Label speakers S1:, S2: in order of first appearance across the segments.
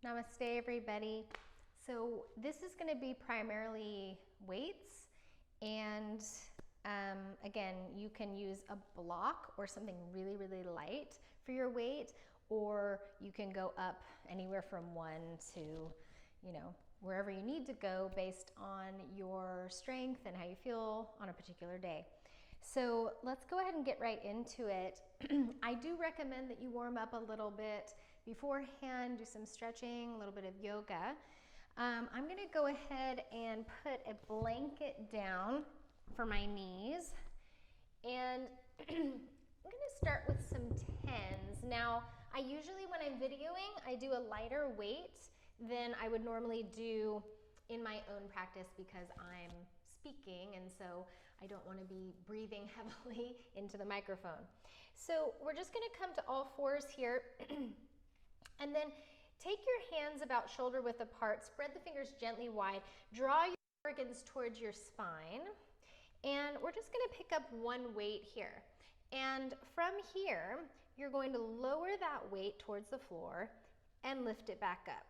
S1: Namaste, everybody. So this is going to be primarily weights, and again, you can use a block or something really, really light for your weight, or you can go up anywhere from 1 to, wherever you need to go based on your strength and how you feel on a particular day. So let's go ahead and get right into it. I do recommend that you warm up a little bit beforehand, do some stretching, a little bit of yoga. I'm going to go ahead and put a blanket down for my knees, and I'm going to start with some 10s. Now, I usually, when I'm videoing, I do a lighter weight than I would normally do in my own practice because I'm speaking, and so I don't want to be breathing heavily into the microphone. So we're just going to come to all fours here, and then take your hands about shoulder width apart, spread the fingers gently wide, draw your organs towards your spine, and we're just going to pick up one weight here. And from here, you're going to lower that weight towards the floor and lift it back up.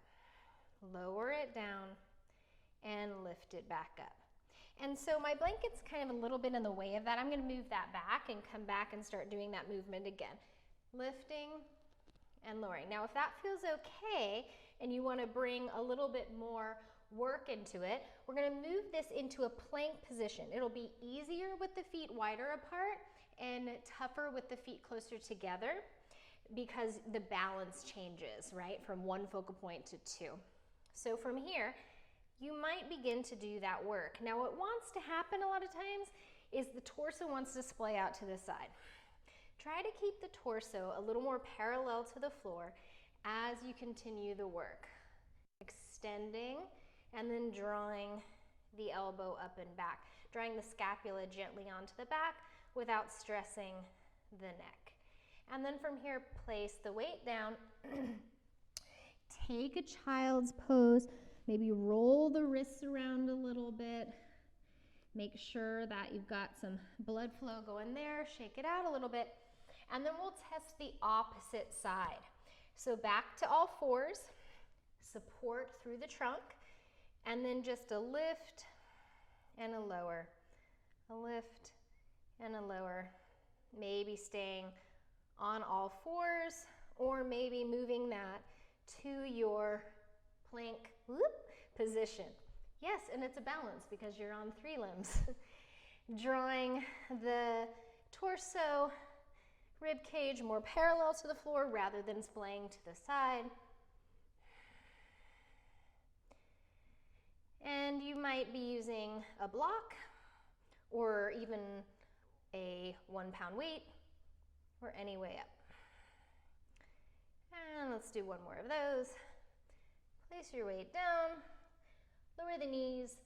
S1: Lower it down and lift it back up. And so my blanket's kind of a little bit in the way of that. I'm going to move that back and come back and start doing that movement again. Lifting and lowering. Now, if that feels okay and you want to bring a little bit more work into it, we're going to move this into a plank position. It'll be easier with the feet wider apart and tougher with the feet closer together because the balance changes, right, from one focal point to two. So from here, you might begin to do that work. Now, what wants to happen a lot of times is the torso wants to splay out to the side. Try to keep the torso a little more parallel to the floor as you continue the work. Extending and then drawing the elbow up and back. Drawing the scapula gently onto the back without stressing the neck. And then from here, place the weight down. Take a child's pose. Maybe roll the wrists around a little bit. Make sure that you've got some blood flow going there. Shake it out a little bit. And then we'll test the opposite side. So back to all fours, support through the trunk, and then just a lift and a lower, a lift and a lower. Maybe staying on all fours, or maybe moving that to your plank position. Yes, and it's a balance because you're on 3 limbs. Drawing the torso, rib cage more parallel to the floor rather than splaying to the side. And you might be using a block or even a 1-pound weight or any way up. And let's do one more of those. Place your weight down, lower the knees,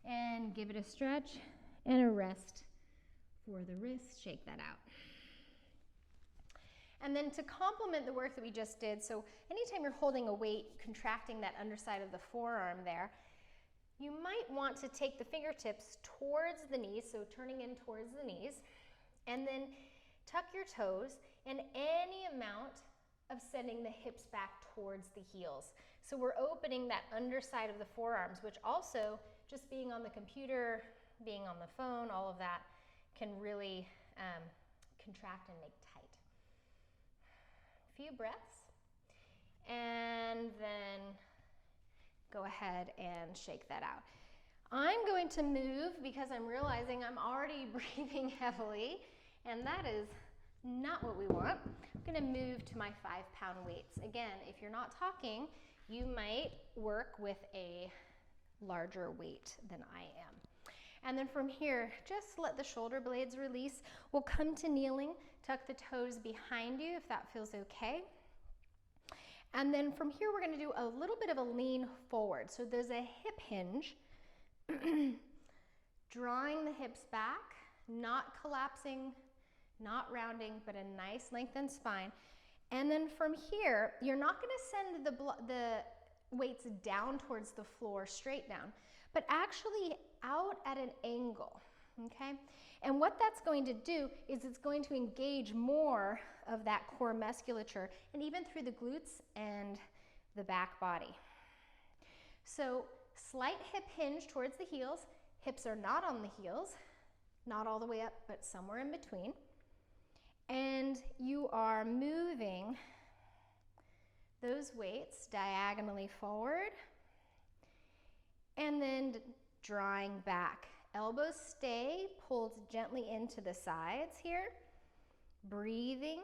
S1: and give it a stretch and a rest for the wrist. Shake that out. And then to complement the work that we just did, so anytime you're holding a weight, contracting that underside of the forearm there, you might want to take the fingertips towards the knees, so turning in towards the knees, and then tuck your toes and any amount of sending the hips back towards the heels. So we're opening that underside of the forearms, which also, just being on the computer, being on the phone, all of that can really contract and make tight. A few breaths, and then go ahead and shake that out. I'm going to move because I'm realizing I'm already breathing heavily, and that is not what we want. I'm going to move to my 5-pound weights. Again, if you're not talking, you might work with a larger weight than I am. And then from here, just let the shoulder blades release. We'll come to kneeling, tuck the toes behind you if that feels okay. And then from here, we're going to do a little bit of a lean forward. So there's a hip hinge, drawing the hips back, not collapsing, not rounding, but a nice lengthened spine. And then from here, you're not going to send the weights down towards the floor, straight down, but actually out at an angle, okay? And what that's going to do is it's going to engage more of that core musculature, and even through the glutes and the back body. So slight hip hinge towards the heels. Hips are not on the heels, not all the way up, but somewhere in between. And you are moving those weights diagonally forward and then drawing back. Elbows stay pulled gently into the sides here. Breathing,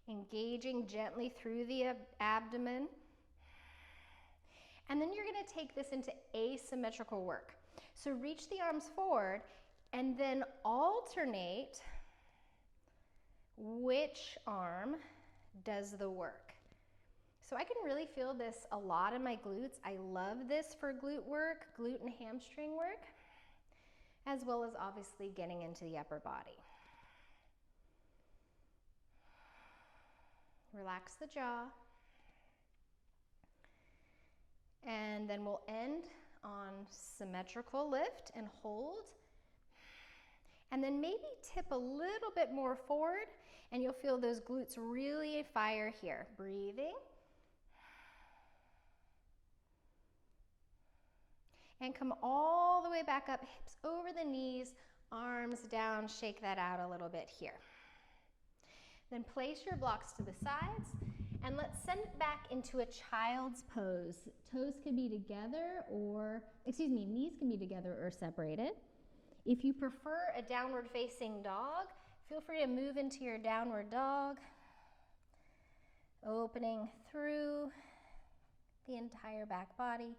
S1: engaging gently through the abdomen. And then you're going to take this into asymmetrical work. So reach the arms forward and then alternate which arm does the work. So I can really feel this a lot in my glutes. I love this for glute work, glute and hamstring work, as well as obviously getting into the upper body. Relax the jaw. And then we'll end on symmetrical lift and hold. And then maybe tip a little bit more forward and you'll feel those glutes really fire here. Breathing. And come all the way back up, hips over the knees, arms down, shake that out a little bit here. Then place your blocks to the sides and let's send it back into a child's pose. Toes can be together knees can be together or separated. If you prefer a downward facing dog, feel free to move into your downward dog, opening through the entire back body.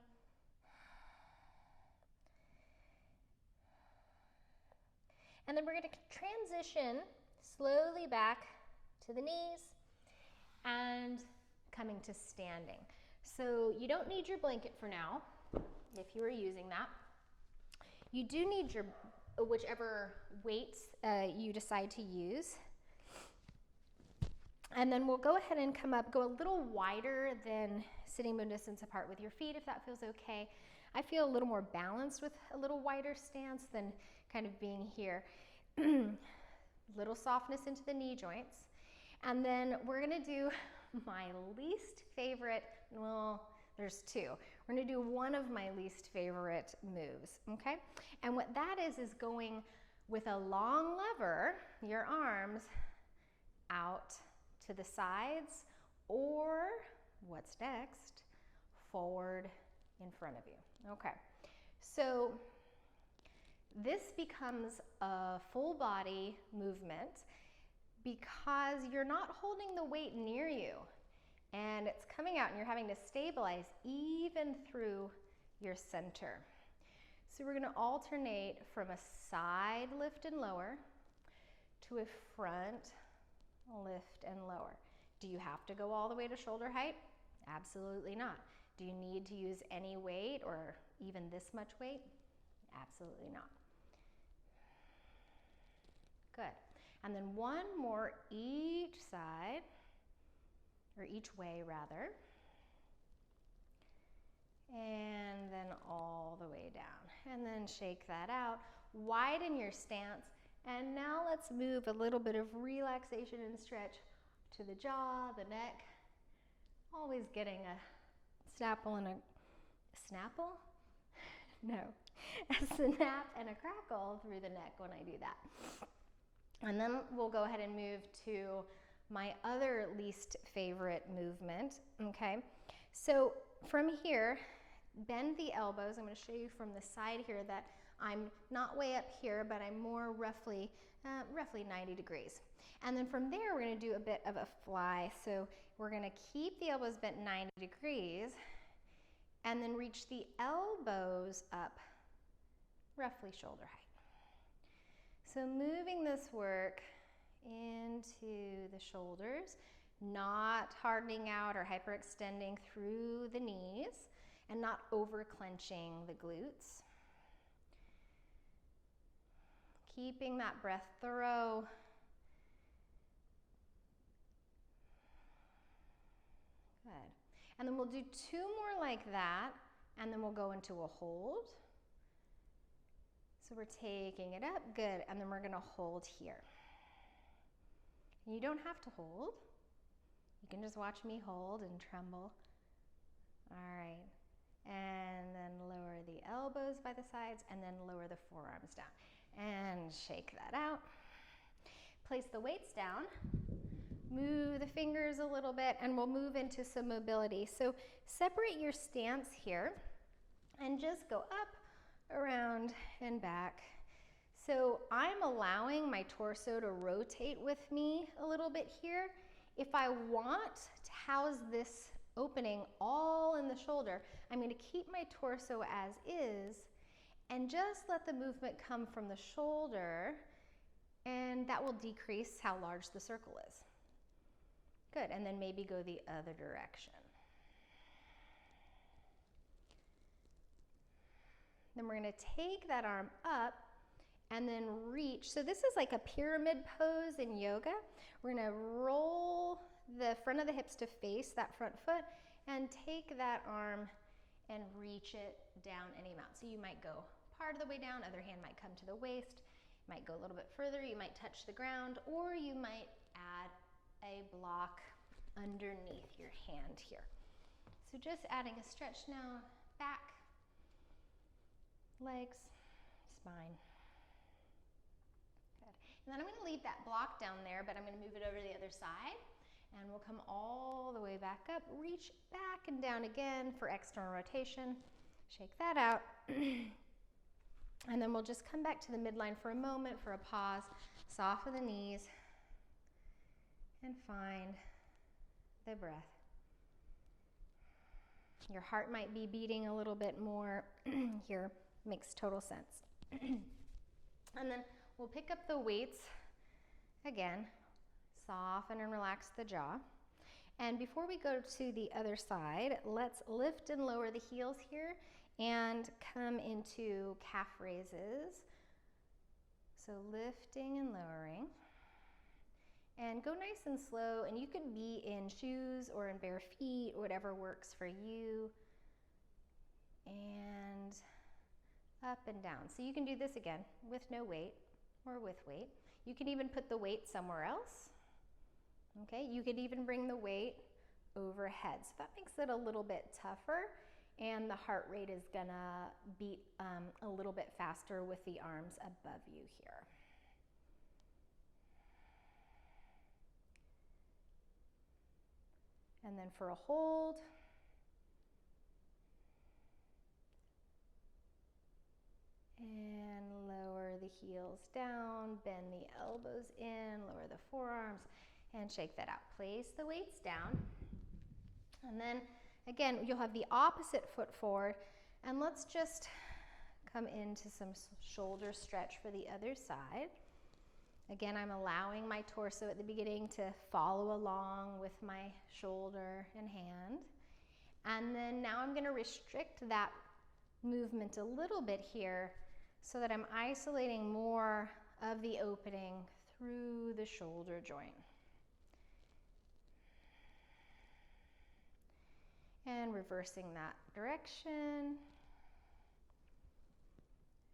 S1: And then we're going to transition slowly back to the knees and coming to standing. So you don't need your blanket for now, if you are using that. You do need your whichever weights you decide to use. And then we'll go ahead and go a little wider than sitting bone distance apart with your feet, if that feels okay. I feel a little more balanced with a little wider stance than kind of being here. Little softness into the knee joints. And then we're gonna do my least favorite, well, there's two. We're gonna do one of my least favorite moves, okay? And what that is going with a long lever, your arms out to the sides, or what's next, forward in front of you, okay? So this becomes a full body movement because you're not holding the weight near you and it's coming out and you're having to stabilize even through your center. So we're gonna alternate from a side lift and lower to a front lift and lower. Do you have to go all the way to shoulder height? Absolutely not. Do you need to use any weight or even this much weight? Absolutely not. Good. And then one more each side, or each way rather. And then all the way down. And then shake that out. Widen your stance. And now let's move a little bit of relaxation and stretch to the jaw, the neck. Always getting a snapple and a snapple? No. A snap and a crackle through the neck when I do that. And then we'll go ahead and move to my other least favorite movement, okay? So from here, bend the elbows. I'm gonna show you from the side here that I'm not way up here, but I'm more roughly 90 degrees. And then from there, we're gonna do a bit of a fly. So we're gonna keep the elbows bent 90 degrees and then reach the elbows up roughly shoulder height. So moving this work into the shoulders, not hardening out or hyperextending through the knees and not over clenching the glutes. Keeping that breath thorough. Good. And then we'll do two more like that and then we'll go into a hold. So we're taking it up, good, and then we're gonna hold here. You don't have to hold. You can just watch me hold and tremble. All right. And then lower the elbows by the sides and then lower the forearms down. And shake that out. Place the weights down. Move the fingers a little bit and we'll move into some mobility. So separate your stance here and just go up, around, and back. So I'm allowing my torso to rotate with me a little bit here. If I want to house this opening all in the shoulder, I'm going to keep my torso as is and just let the movement come from the shoulder, and that will decrease how large the circle is. Good, and then maybe go the other direction. Then we're going to take that arm up and then reach. So this is like a pyramid pose in yoga. We're going to roll the front of the hips to face that front foot and take that arm and reach it down any amount. So you might go part of the way down, other hand might come to the waist, might go a little bit further, you might touch the ground, or you might add a block underneath your hand here. So just adding a stretch now, back, legs, spine. Good. And then I'm going to leave that block down there, but I'm going to move it over to the other side, and we'll come all the way back up, reach back and down again for external rotation. Shake that out. And then we'll just come back to the midline for a moment for a pause, soften the knees, and find the breath. Your heart might be beating a little bit more here, makes total sense. And then we'll pick up the weights again, soften and relax the jaw. And before we go to the other side, let's lift and lower the heels here and come into calf raises. So lifting and lowering. And go nice and slow, and you can be in shoes or in bare feet, whatever works for you. And up and down. So you can do this again with no weight or with weight. You can even put the weight somewhere else. Okay, you could even bring the weight overhead. So that makes it a little bit tougher, and the heart rate is gonna beat a little bit faster with the arms above you here. And then for a hold, and lower the heels down, bend the elbows in, lower the forearms, and shake that out. Place the weights down, and then again, you'll have the opposite foot forward, and let's just come into some shoulder stretch for the other side. Again, I'm allowing my torso at the beginning to follow along with my shoulder and hand. And then now I'm going to restrict that movement a little bit here so that I'm isolating more of the opening through the shoulder joint. And reversing that direction.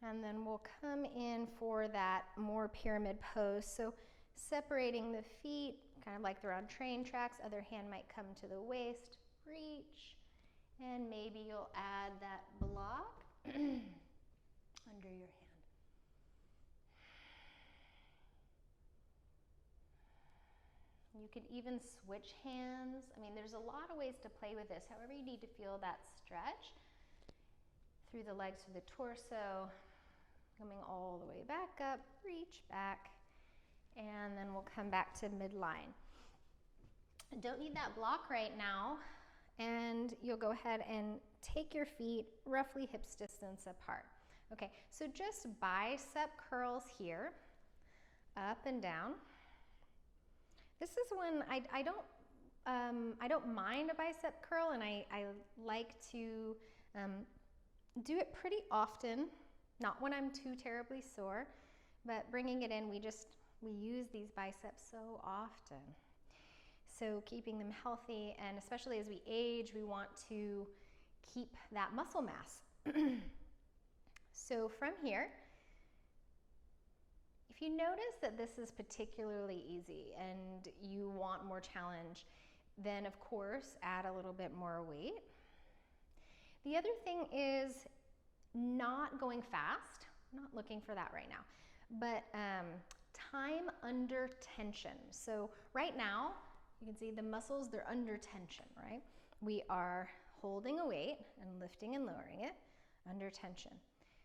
S1: And then we'll come in for that more pyramid pose. So separating the feet, kind of like they're on train tracks. Other hand might come to the waist, reach, and maybe you'll add that block under your hand. You can even switch hands. I mean, there's a lot of ways to play with this. However, you need to feel that stretch through the legs, through the torso, coming all the way back up, reach back, and then we'll come back to midline. Don't need that block right now, and you'll go ahead and take your feet roughly hips distance apart. Okay, so just bicep curls here, up and down. This is when I don't mind a bicep curl, and I like to do it pretty often. Not when I'm too terribly sore, but bringing it in, we use these biceps so often. So keeping them healthy, and especially as we age, we want to keep that muscle mass. So from here, if you notice that this is particularly easy and you want more challenge, Then of course, add a little bit more weight. The other thing is not going fast. I'm not looking for that right now, but time under tension. So right now, you can see the muscles, they're under tension, right? We are holding a weight and lifting and lowering it under tension.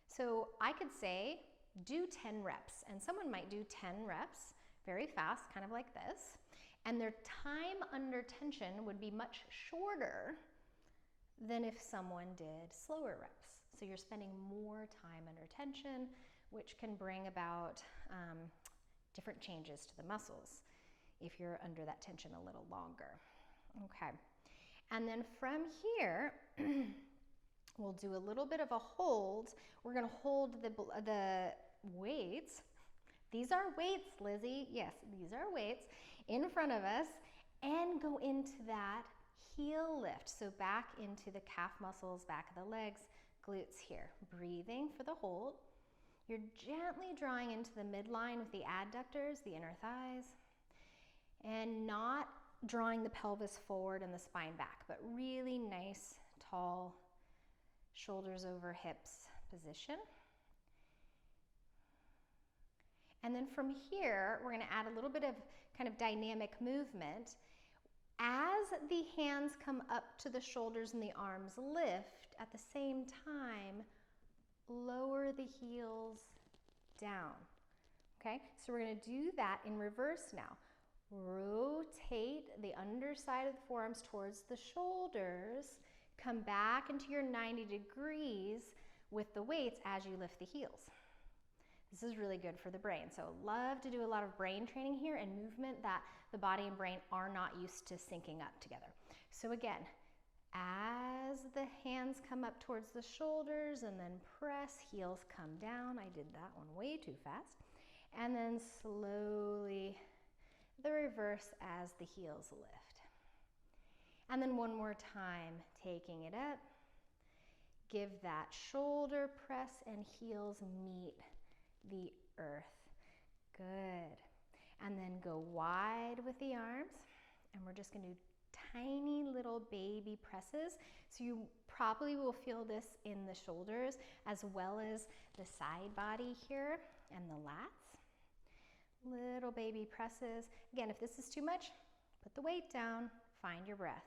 S1: So I could say, do 10 reps, and someone might do 10 reps very fast, kind of like this, and their time under tension would be much shorter than if someone did slower reps. So you're spending more time under tension, which can bring about different changes to the muscles if you're under that tension a little longer. Okay, and then from here, we'll do a little bit of a hold. We're gonna hold the weights. These are weights, Lizzie. Yes, these are weights in front of us, and go into that heel lift. So back into the calf muscles, back of the legs, glutes here. Breathing for the hold. You're gently drawing into the midline with the adductors, the inner thighs, and not drawing the pelvis forward and the spine back, but really nice, tall, shoulders over hips position. And then from here, we're gonna add a little bit of kind of dynamic movement. As the hands come up to the shoulders and the arms lift, at the same time, lower the heels down. Okay, so we're gonna do that in reverse now. Rotate the underside of the forearms towards the shoulders, come back into your 90 degrees with the weights as you lift the heels. This is really good for the brain. So love to do a lot of brain training here and movement that the body and brain are not used to syncing up together. So again, as the hands come up towards the shoulders and then press, heels come down. I did that one way too fast. And then slowly the reverse as the heels lift. And then one more time, taking it up. Give that shoulder press and heels meet the earth. Good. And then go wide with the arms. And we're just going to do tiny little baby presses. So you probably will feel this in the shoulders as well as the side body here and the lats. Little baby presses. Again, if this is too much, put the weight down, find your breath.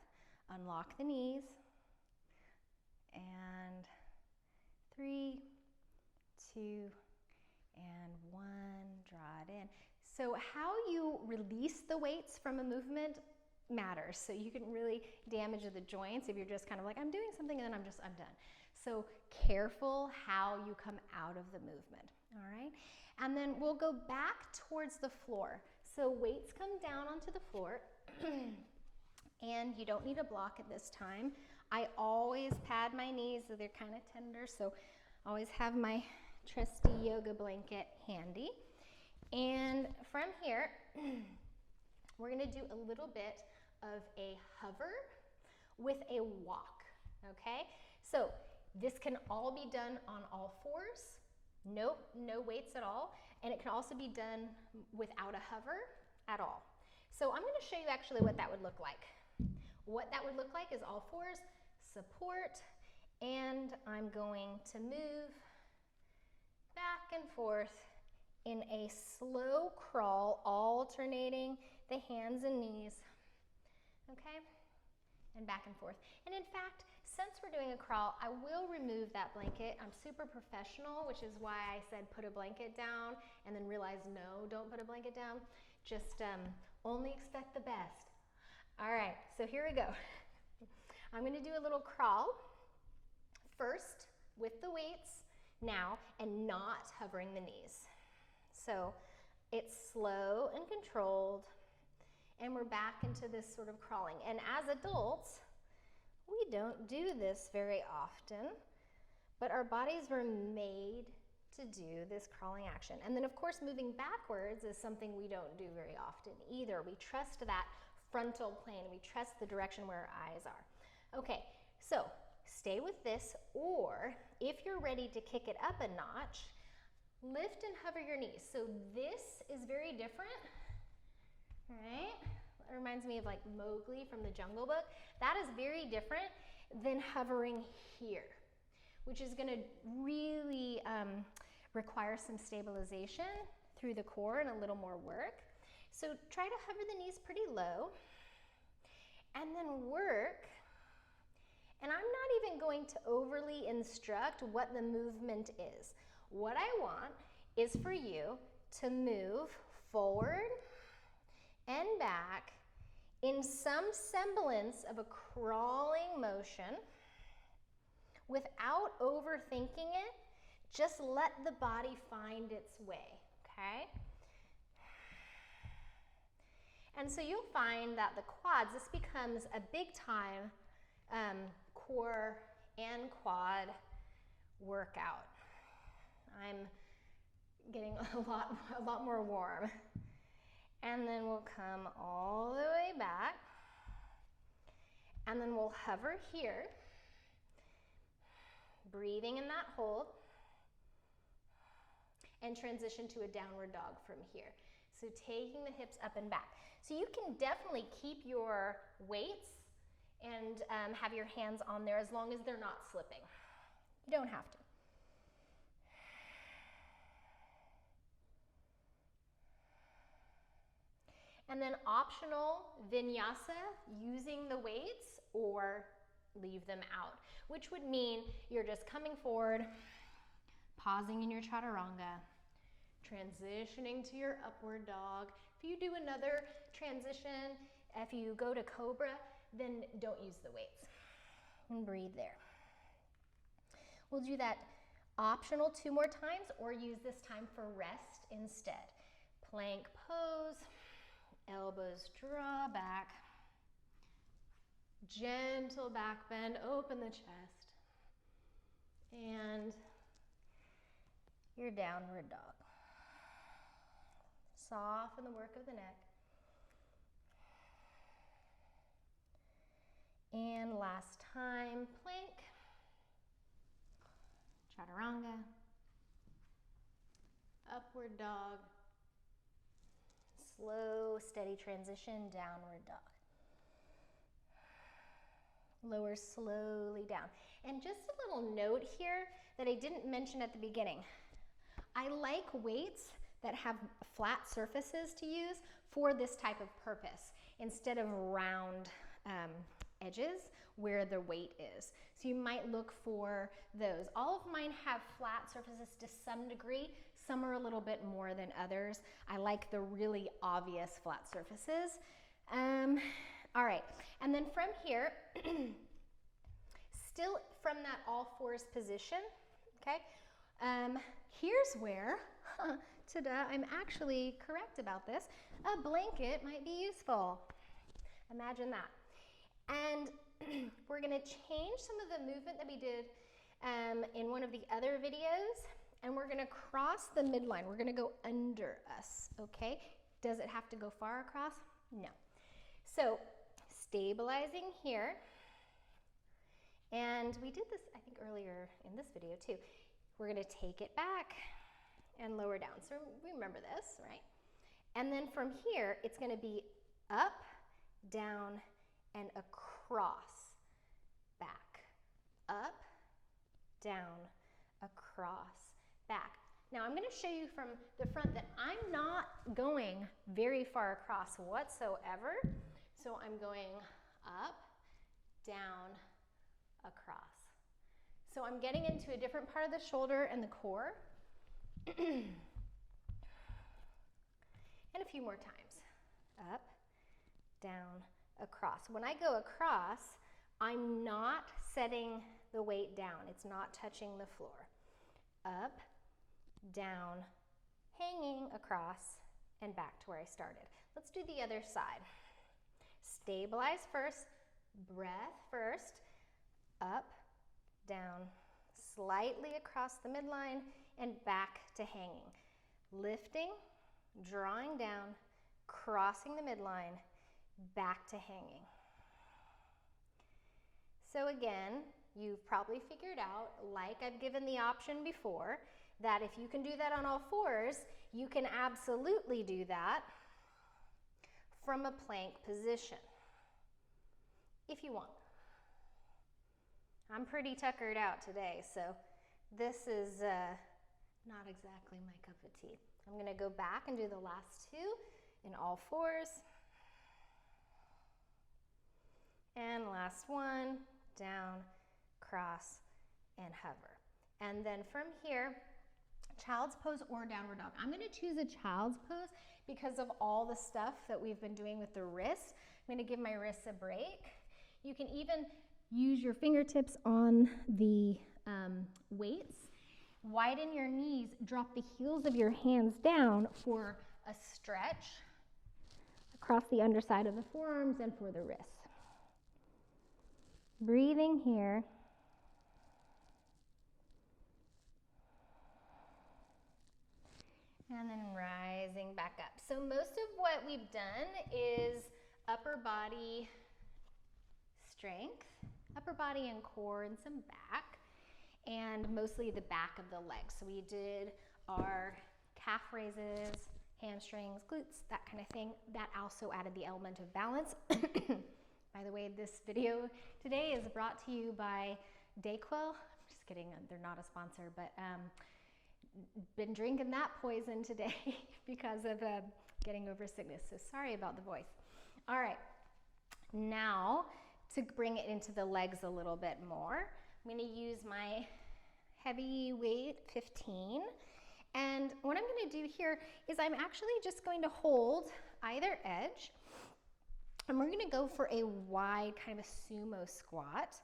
S1: Unlock the knees. And 3, 2, and 1, draw it in. So how you release the weights from a movement matters. So you can really damage the joints if you're just kind of like, I'm doing something and then I'm done. So careful how you come out of the movement, all right? And then we'll go back towards the floor. So weights come down onto the floor and you don't need a block at this time. I always pad my knees so they're kind of tender. So I always have my trusty yoga blanket handy. And from here, we're gonna do a little bit of a hover with a walk, okay? So this can all be done on all fours, no weights at all, and it can also be done without a hover at all. So I'm gonna show you actually what that would look like. What that would look like is all fours, support, and I'm going to move back and forth in a slow crawl, alternating the hands and knees, okay? And back and forth. And in fact, since we're doing a crawl, I will remove that blanket. I'm super professional, which is why I said put a blanket down and then realized no, don't put a blanket down. Just only expect the best. All right, so here we go. I'm gonna do a little crawl first with the weights now and not hovering the knees. So it's slow and controlled, and we're back into this sort of crawling. And as adults, we don't do this very often, but our bodies were made to do this crawling action. And then of course, moving backwards is something we don't do very often either. We trust that frontal plane. We trust the direction where our eyes are. Okay, so stay with this, or if you're ready to kick it up a notch, lift and hover your knees. So this is very different, all right? It reminds me of like Mowgli from the Jungle Book. That is very different than hovering here, which is going to really require some stabilization through the core and a little more work. So try to hover the knees pretty low and then work. And I'm not even going to overly instruct what the movement is. What I want is for you to move forward and back in some semblance of a crawling motion without overthinking it. Just let the body find its way, okay? And so you'll find that the quads, this becomes a big time core and quad workout. I'm getting a lot more warm. And then we'll come all the way back. And then we'll hover here, breathing in that hold, and transition to a downward dog from here. So taking the hips up and back. So you can definitely keep your weights and have your hands on there as long as they're not slipping. You don't have to. And then optional vinyasa, using the weights or leave them out, which would mean you're just coming forward, pausing in your chaturanga, transitioning to your upward dog. If you do another transition, if you go to cobra, then don't use the weights and breathe there. We'll do that optional 2 more times or use this time for rest instead. Plank pose, elbows draw back, gentle back bend, open the chest, and your downward dog. Soften the work of the neck. And last time, plank, chaturanga, upward dog, slow, steady transition, downward dog. Lower slowly down. And just a little note here that I didn't mention at the beginning. I like weights that have flat surfaces to use for this type of purpose instead of round edges where the weight is. So you might look for those. All of mine have flat surfaces to some degree. Some are a little bit more than others. I like the really obvious flat surfaces. All right, and then from here, still from that all fours position, okay? Here's where, ta-da, I'm actually correct about this. A blanket might be useful. Imagine that. And we're gonna change some of the movement that we did in one of the other videos, and we're gonna cross the midline. We're gonna go under us, okay? Does it have to go far across? No. So, stabilizing here, and we did this, I think, earlier in this video too. We're gonna take it back and lower down. So remember this, right? And then from here, it's gonna be up, down, and across, back, up, down, across, back. Now I'm going to show you from the front that I'm not going very far across whatsoever. So I'm going up, down, across. So I'm getting into a different part of the shoulder and the core. And a few more times. Up, down, across. When I go across, I'm not setting the weight down. It's not touching the floor. Up, down, hanging across, and back to where I started. Let's do the other side. Stabilize first, breath first, up, down, slightly across the midline, and back to hanging. Lifting, drawing down, crossing the midline, back to hanging. So again, you've probably figured out, like I've given the option before, that if you can do that on all fours, you can absolutely do that from a plank position, if you want. I'm pretty tuckered out today, so this is not exactly my cup of tea. I'm gonna go back and do the last two in all fours. And last one, down, cross, and hover. And then from here, child's pose or downward dog. I'm gonna choose a child's pose because of all the stuff that we've been doing with the wrists. I'm gonna give my wrists a break. You can even use your fingertips on the weights. Widen your knees, drop the heels of your hands down for a stretch across the underside of the forearms and for the wrists. Breathing here. And then rising back up. So most of what we've done is upper body strength, upper body and core and some back, and mostly the back of the legs. So we did our calf raises, hamstrings, glutes, that kind of thing. That also added the element of balance. By the way, this video today is brought to you by Dayquil. I'm just kidding, they're not a sponsor, but been drinking that poison today because of getting over sickness. So sorry about the voice. All right, now to bring it into the legs a little bit more, I'm gonna use my heavy weight 15. And what I'm gonna do here is I'm actually just going to hold either edge, and we're gonna go for a wide kind of a sumo squat.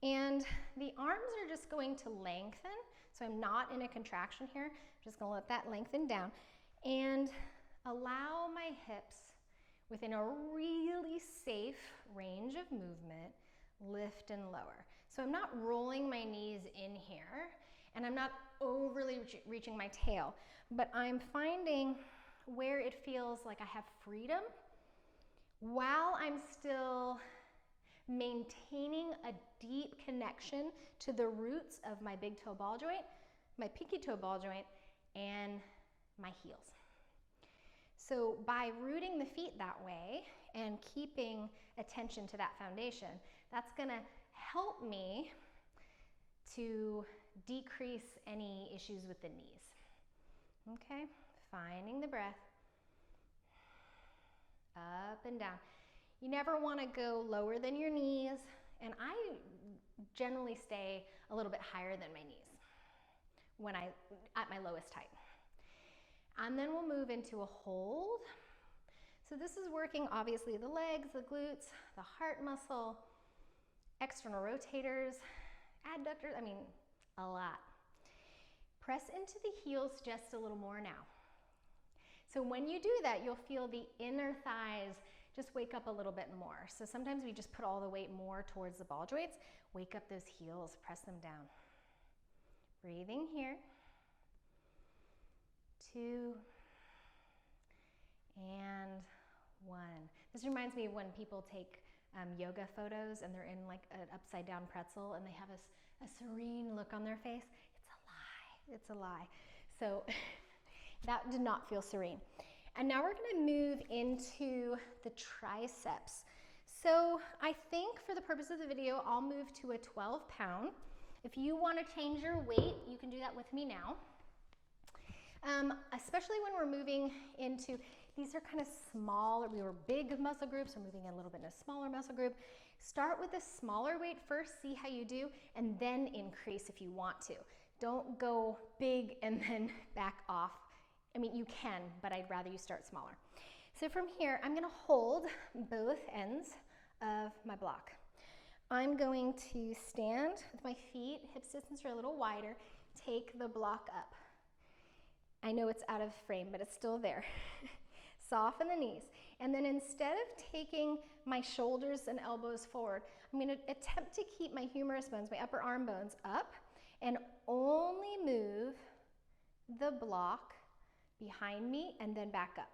S1: And the arms are just going to lengthen. So I'm not in a contraction here. I'm just gonna let that lengthen down and allow my hips within a really safe range of movement, lift and lower. So I'm not rolling my knees in here, and I'm not overly reaching my tail, but I'm finding where it feels like I have freedom while I'm still maintaining a deep connection to the roots of my big toe ball joint, my pinky toe ball joint, and my heels. So by rooting the feet that way and keeping attention to that foundation, that's gonna help me to decrease any issues with the knees. Okay, finding the breath, up and down. You never want to go lower than your knees, and I generally stay a little bit higher than my knees when at my lowest height. And then we'll move into a hold. So this is working obviously the legs, the glutes, the heart muscle, external rotators, adductors, I mean, a lot. Press into the heels just a little more now. So when you do that, you'll feel the inner thighs just wake up a little bit more. So sometimes we just put all the weight more towards the ball joints. Wake up those heels, press them down. Breathing here. 2 and 1. This reminds me of when people take yoga photos and they're in like an upside down pretzel and they have a serene look on their face. It's a lie. It's a lie. So that did not feel serene. And now we're gonna move into the triceps. So I think for the purpose of the video, I'll move to a 12-pound. If you wanna change your weight, you can do that with me now. Especially when we're moving into, these are kind of small, we were big muscle groups, we're moving a little bit in a smaller muscle group. Start with a smaller weight first, see how you do, and then increase if you want to. Don't go big and then back off. I mean, you can, but I'd rather you start smaller. So from here, I'm gonna hold both ends of my block. I'm going to stand with my feet, hips distance are a little wider, take the block up. I know it's out of frame, but it's still there. Soften the knees. And then instead of taking my shoulders and elbows forward, I'm gonna attempt to keep my humerus bones, my upper arm bones up, and only move the block behind me and then back up.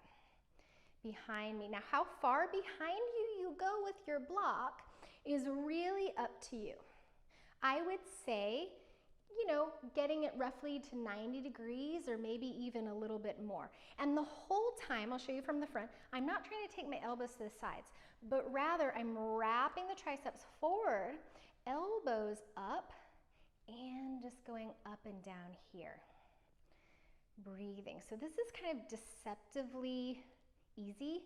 S1: Behind me. Now, how far behind you go with your block is really up to you. I would say you know, getting it roughly to 90 degrees or maybe even a little bit more. And the whole time, I'll show you from the front, I'm not trying to take my elbows to the sides, but rather I'm wrapping the triceps forward, elbows up, and just going up and down here. Breathing. So this is kind of deceptively easy.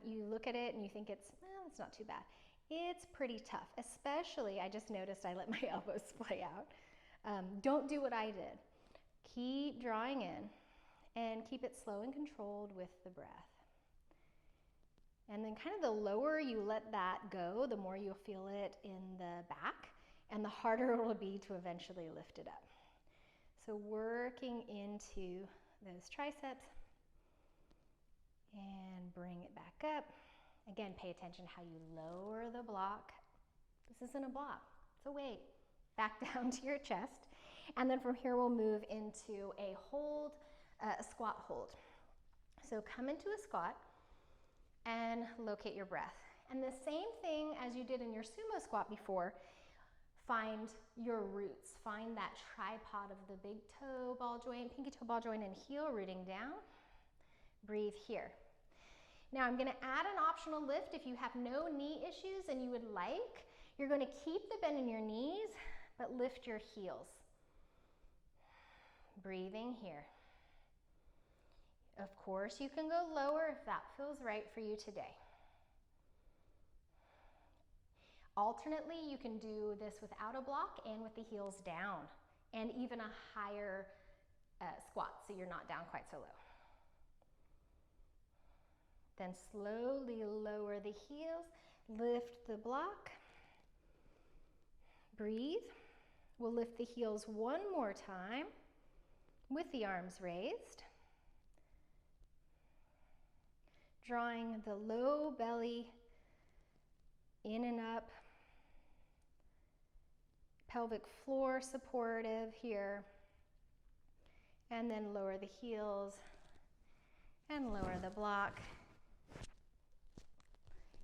S1: You look at it and you think it's not too bad. It's pretty tough, especially, I just noticed I let my elbows splay out. Don't do what I did. Keep drawing in and keep it slow and controlled with the breath. And then kind of the lower you let that go, the more you'll feel it in the back and the harder it will be to eventually lift it up. So working into those triceps and bring it back up. Again, pay attention how you lower the block. This isn't a block, it's a weight. Back down to your chest. And then from here we'll move into a hold, a squat hold. So come into a squat and locate your breath. And the same thing as you did in your sumo squat before, find your roots. Find that tripod of the big toe ball joint, pinky toe ball joint, and heel rooting down. Breathe here. Now I'm gonna add an optional lift if you have no knee issues and you would like. You're gonna keep the bend in your knees, but lift your heels. Breathing here. Of course, you can go lower if that feels right for you today. Alternately, you can do this without a block and with the heels down, and even a higher squat, so you're not down quite so low. Then slowly lower the heels, lift the block, breathe. We'll lift the heels one more time with the arms raised. Drawing the low belly in and up. Pelvic floor supportive here. And then lower the heels and lower the block.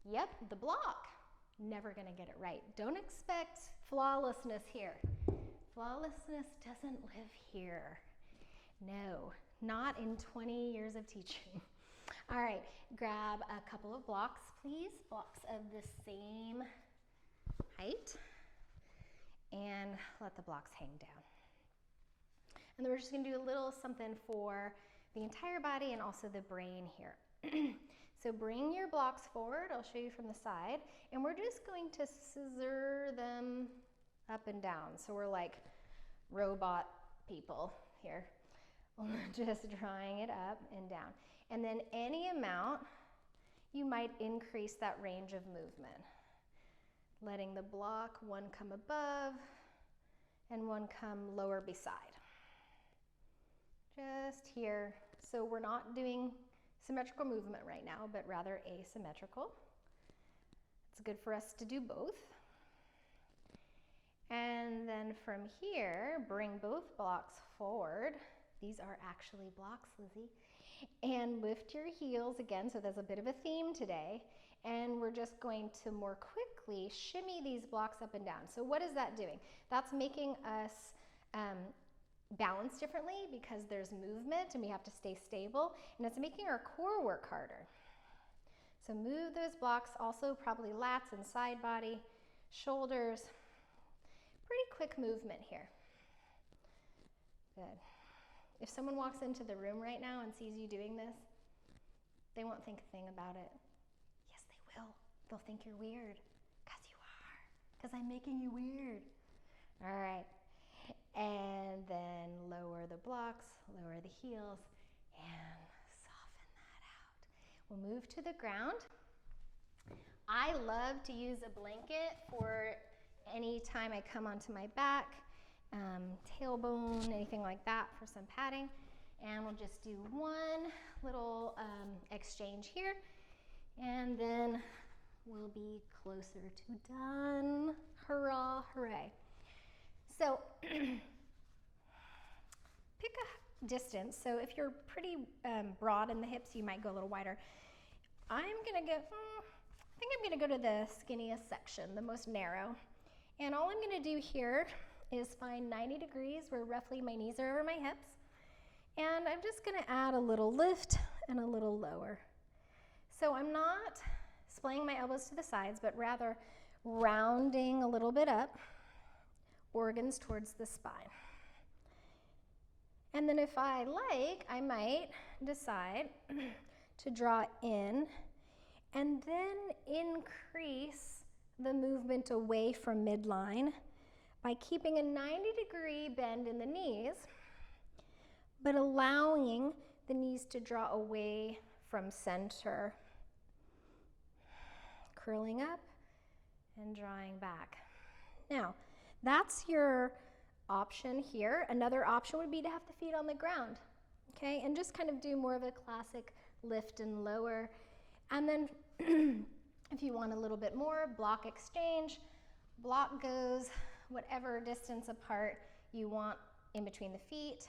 S1: Yep, the block. Never gonna get it right. Don't expect flawlessness here. Flawlessness doesn't live here. No, not in 20 years of teaching. All right, grab a couple of blocks, please. Blocks of the same height. And let the blocks hang down. And then we're just gonna do a little something for the entire body and also the brain here. So bring your blocks forward, I'll show you from the side, and we're just going to scissor them up and down. So we're like robot people here. Just drawing it up and down. And then any amount, you might increase that range of movement. Letting the block, one come above and one come lower beside. Just here. So we're not doing symmetrical movement right now, but rather asymmetrical. It's good for us to do both. And then from here, bring both blocks forward. These are actually blocks, Lizzie. And lift your heels again, so there's a bit of a theme today. And we're just going to more quickly shimmy these blocks up and down. So what is that doing? That's making us balance differently because there's movement and we have to stay stable, and it's making our core work harder. So move those blocks, also probably lats and side body, shoulders. Pretty quick movement here. Good. If someone walks into the room right now and sees you doing this, they won't think a thing about it. Yes, they will. They'll think you're weird, because you are, because I'm making you weird. All right. And then lower the blocks, lower the heels, and soften that out. We'll move to the ground. I love to use a blanket for any time I come onto my back, tailbone, anything like that for some padding. And we'll just do one little exchange here, and then we'll be closer to done. Hurrah, hooray. So pick a distance. So if you're pretty broad in the hips, you might go a little wider. I'm gonna go, I think I'm gonna go to the skinniest section, the most narrow. And all I'm gonna do here is fine. 90 degrees, where roughly my knees are over my hips. And I'm just gonna add a little lift and a little lower. So I'm not splaying my elbows to the sides, but rather rounding a little bit up, organs towards the spine. And then if I like, I might decide to draw in and then increase the movement away from midline by keeping a 90-degree bend in the knees, but allowing the knees to draw away from center. Curling up and drawing back. Now, that's your option here. Another option would be to have the feet on the ground, okay? And just kind of do more of a classic lift and lower. And then if you want a little bit more, block exchange. Block goes whatever distance apart you want in between the feet.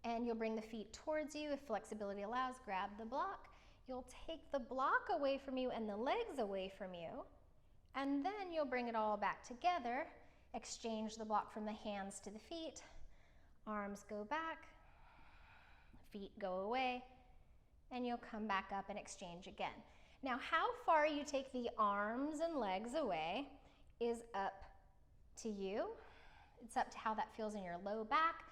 S1: And you'll bring the feet towards you. If flexibility allows, grab the block. You'll take the block away from you and the legs away from you. And then you'll bring it all back together. Exchange the block from the hands to the feet. Arms go back. Feet go away. And you'll come back up and exchange again. Now, how far you take the arms and legs away is up to you. It's up to how that feels in your low back,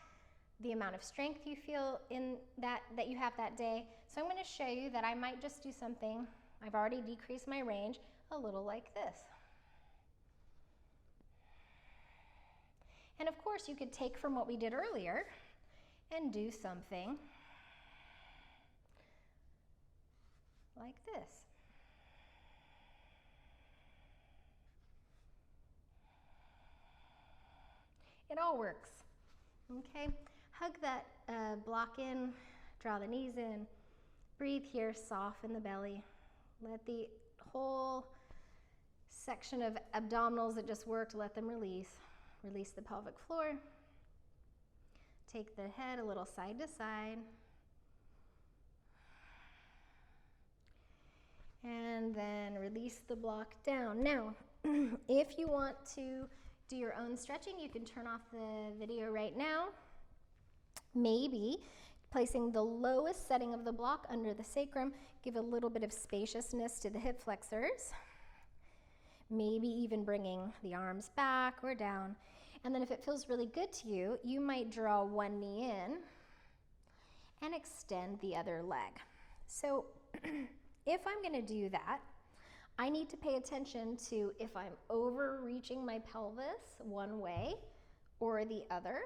S1: the amount of strength you feel in that you have that day. So I'm going to show you that I might just do something. I've already decreased my range a little like this. And of course, you could take from what we did earlier and do something like this. It all works, okay? Hug that block in, draw the knees in, breathe here, soften the belly. Let the whole section of abdominals that just worked, let them release. Release the pelvic floor. Take the head a little side to side. And then release the block down. Now, if you want to do your own stretching, you can turn off the video right now. Maybe placing the lowest setting of the block under the sacrum, give a little bit of spaciousness to the hip flexors. Maybe even bringing the arms back or down. And then if it feels really good to you, you might draw one knee in and extend the other leg. So if I'm going to do that, I need to pay attention to if I'm overreaching my pelvis one way or the other,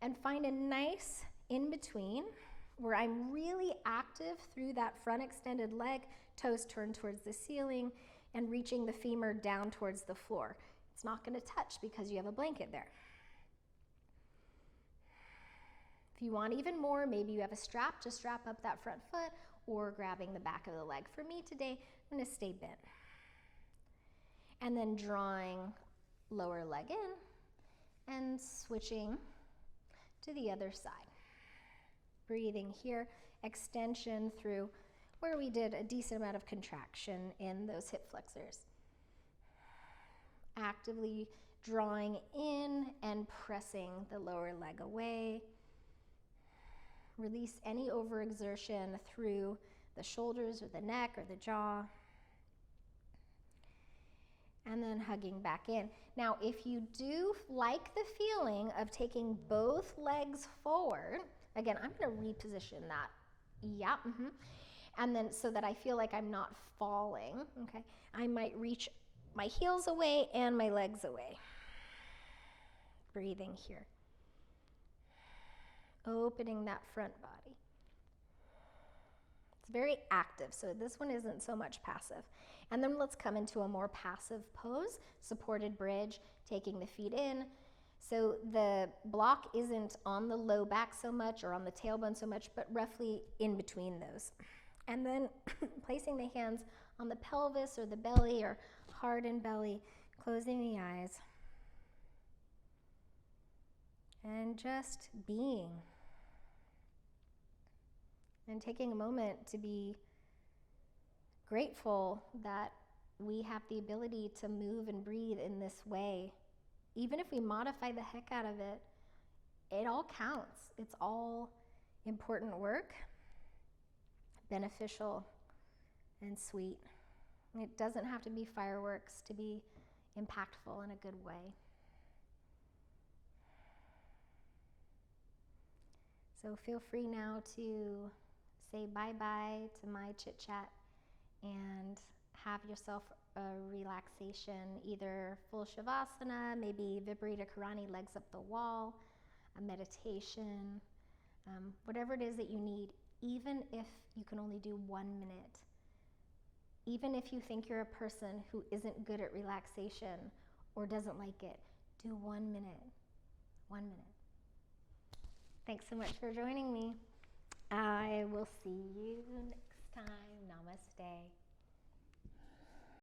S1: and find a nice in-between where I'm really active through that front extended leg, toes turned towards the ceiling, and reaching the femur down towards the floor. It's not going to touch because you have a blanket there. If you want even more, maybe you have a strap to strap up that front foot, or grabbing the back of the leg. For me today, I'm going to stay bent. And then drawing lower leg in and switching to the other side. Breathing here, extension through where we did a decent amount of contraction in those hip flexors. Actively drawing in and pressing the lower leg away. Release any overexertion through the shoulders or the neck or the jaw. And then hugging back in. Now, if you do like the feeling of taking both legs forward, again, I'm going to reposition that. Yeah. And then so that I feel like I'm not falling, okay, I might reach my heels away and my legs away. Breathing here. Opening that front body. It's very active, so this one isn't so much passive. And then let's come into a more passive pose, supported bridge, taking the feet in. So the block isn't on the low back so much or on the tailbone so much, but roughly in between those. And then placing the hands on the pelvis or the belly or heart and belly, closing the eyes. And just being. And taking a moment to be grateful that we have the ability to move and breathe in this way even if we modify the heck out of it, it all counts. It's all important work, beneficial and sweet. It doesn't have to be fireworks to be impactful in a good way. So feel free now to say bye-bye to my chit-chat and have yourself a relaxation, either full shavasana, maybe Viparita Karani, legs up the wall, a meditation, whatever it is that you need, even if you can only do 1 minute. Even if you think you're a person who isn't good at relaxation or doesn't like it, do 1 minute. 1 minute. Thanks so much for joining me. I will see you next time. Namaste.